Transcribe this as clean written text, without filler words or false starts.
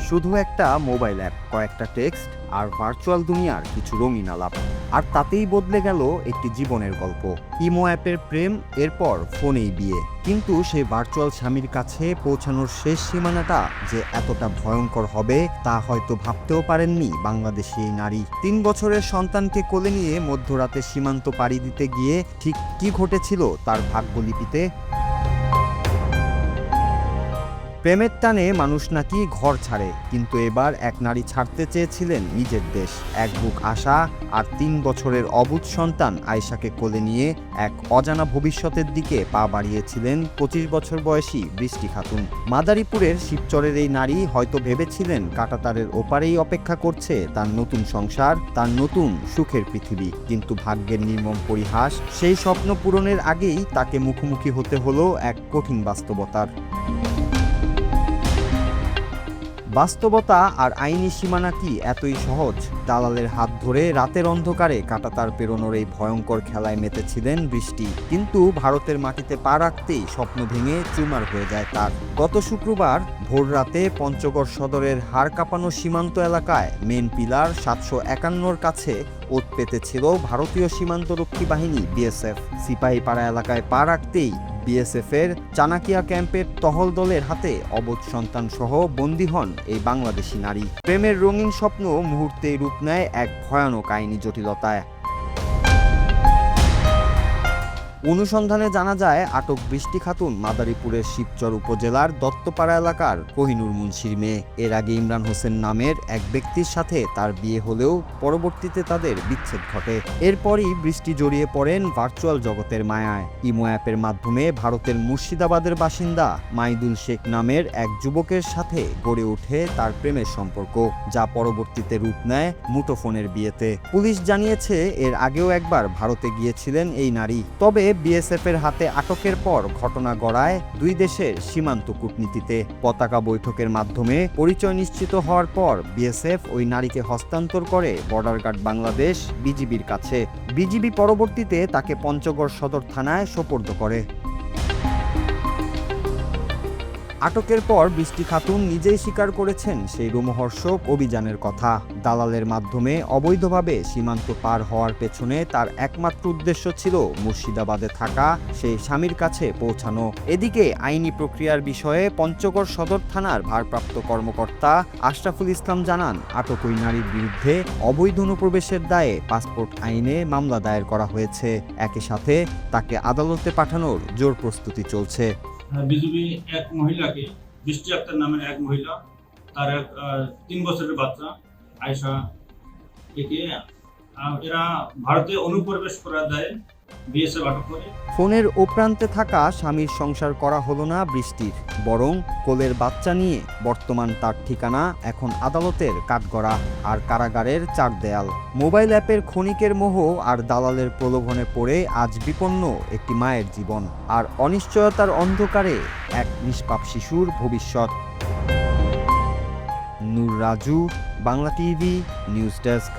শুধু একটা mobile app, কয়েকটা টেক্সট আর ভার্চুয়াল দুনিয়ার কিছু রঙিন আলাপ, আর তাতেই বদলে গেল একটি জীবনের গল্প। ইমো অ্যাপের প্রেম, এরপর ফোনেই বিয়ে। কিন্তু সেই ভার্চুয়াল স্বামীর কাছে পৌঁছানোর শেষ সীমানাটা যে এতটা ভয়ঙ্কর হবে তা হয়তো ভাবতেও পারেননি বাংলাদেশি এই নারী। 3 বছরের সন্তানকে কোলে নিয়ে মধ্যরাতে সীমান্ত পাড়ি দিতে গিয়ে ঠিক কী ঘটেছিল তার ভাগ্যলিপিতে? প্রেমের টানে মানুষ নাকি ঘর ছাড়ে, কিন্তু এবার এক নারী ছাড়তে চেয়েছিলেন নিজের দেশ। এক বুক আশা আর 3 বছরের অবুঝ সন্তান আয়েশাকে কোলে নিয়ে এক অজানা ভবিষ্যতের দিকে পা বাড়িয়েছিলেন 25 বছর বয়সী বৃষ্টি খাতুন। মাদারীপুরের শিবচরের এই নারী হয়তো ভেবেছিলেন কাঁটাতারের ওপারেই অপেক্ষা করছে তার নতুন সংসার, তার নতুন সুখের পৃথিবী। কিন্তু ভাগ্যের নির্মম পরিহাস, সেই স্বপ্ন পূরণের আগেই তাকে মুখোমুখি হতে হলো এক কঠিন বাস্তবতার। বাস্তবতা আর আইনি সীমানা কি এতই সহজ? দালালের হাত ধরে রাতের অন্ধকারে কাঁটাতার পেরোনোর এই ভয়ঙ্কর খেলায় মেতেছিলেন বৃষ্টি। কিন্তু ভারতের মাটিতে পা রাখতেই স্বপ্ন ভেঙে চুরমার হয়ে যায় তার। গত শুক্রবার ভোর রাতে পঞ্চগড় সদরের হাড় কাঁপানো সীমান্ত এলাকায় মেন পিলার 751-র কাছে ওত পেতেছিল ভারতীয় সীমান্তরক্ষী বাহিনী বিএসএফ। সিপাহীপাড়া এলাকায় পা রাখতেই বিএসএফের চানাকিয়া ক্যাম্পের টহল দলের হাতে অবুঝ সন্তান সহ বন্দী হন এই বাংলাদেশি নারী। প্রেমের রঙিন স্বপ্ন মুহূর্তেই রূপ নেয় এক ভয়ানক আইনি জটিলতায়। অনুসন্ধানে জানা যায়, আটক বৃষ্টি খাতুন মাদারীপুরের শিবচর উপজেলার দত্তপাড়া এলাকার কোহিনুর মুন্সির মেয়ে। এর আগে ইমরান হোসেন নামের এক ব্যক্তির সাথে তার বিয়ে হলেও পরবর্তীতে তাদের বিচ্ছেদ ঘটে। এরপরই বৃষ্টি জড়িয়ে পড়েন ভার্চুয়াল জগতের মায়ায়। ইমো অ্যাপের মাধ্যমে ভারতের মুর্শিদাবাদের বাসিন্দা মাইদুল শেখ নামের এক যুবকের সাথে গড়ে ওঠে তার প্রেমের সম্পর্ক, যা পরবর্তীতে রূপ নেয় মুঠোফোনের বিয়েতে। পুলিশ জানিয়েছে, এর আগেও একবার ভারতে গিয়েছিলেন এই নারী। তবে বিএসএফের হাতে আটকের পর ঘটনা গড়ায় দুই দেশের সীমান্ত কূটনীতিতে। পতাকা বৈঠকের মাধ্যমে পরিচয় নিশ্চিত হওয়ার পর বিএসএফ ওই নারীকে হস্তান্তর করে বর্ডার গার্ড বাংলাদেশ বিজিবির কাছে। বিজিবি পরবর্তীতে তাকে পঞ্চগড় সদর থানায় সোপর্দ করে। আটকের পর বৃষ্টি খাতুন নিজেই স্বীকার করেছেন সেই রোমহর্ষক অভিযানের কথা। দালালের মাধ্যমে অবৈধভাবে সীমান্ত পার হওয়ার পেছনে তার একমাত্র উদ্দেশ্য ছিল মুর্শিদাবাদে থাকা সেই স্বামীর কাছে পৌঁছানো। এদিকে আইনি প্রক্রিয়ার বিষয়ে পঞ্চগড় সদর থানার ভারপ্রাপ্ত কর্মকর্তা আশরাফুল ইসলাম জানান, আটক ওই নারীর বিরুদ্ধে অবৈধ অনুপ্রবেশের দায়ে পাসপোর্ট আইনে মামলা দায়ের করা হয়েছে। একই সাথে তাকে আদালতে পাঠানোর জোর প্রস্তুতি চলছে। বিজিবি এক মহিলাকে, বৃষ্টি আক্তার নামের এক মহিলা, তার এক 3 বছরের বাচ্চা আয়েশা, একে এরা ভারতে অনুপ্রবেশ করার দায়ে বিএসএফ আটক করে। ফোনের ও প্রান্তে থাকা স্বামীর সংসার করা হলো না বৃষ্টির, বরং কোলের বাচ্চা নিয়ে বর্তমান তার ঠিকানা এখন আদালতের কাঠগড়া আর কারাগারের 4 দেয়াল। মোবাইল অ্যাপের ক্ষণিকের মোহ আর দালালের প্রলোভনে পড়ে আজ বিপন্ন একটি মায়ের জীবন, আর অনিশ্চয়তার অন্ধকারে এক নিষ্পাপ শিশুর ভবিষ্যৎ। Noor Raju, Bangla TV, news desk.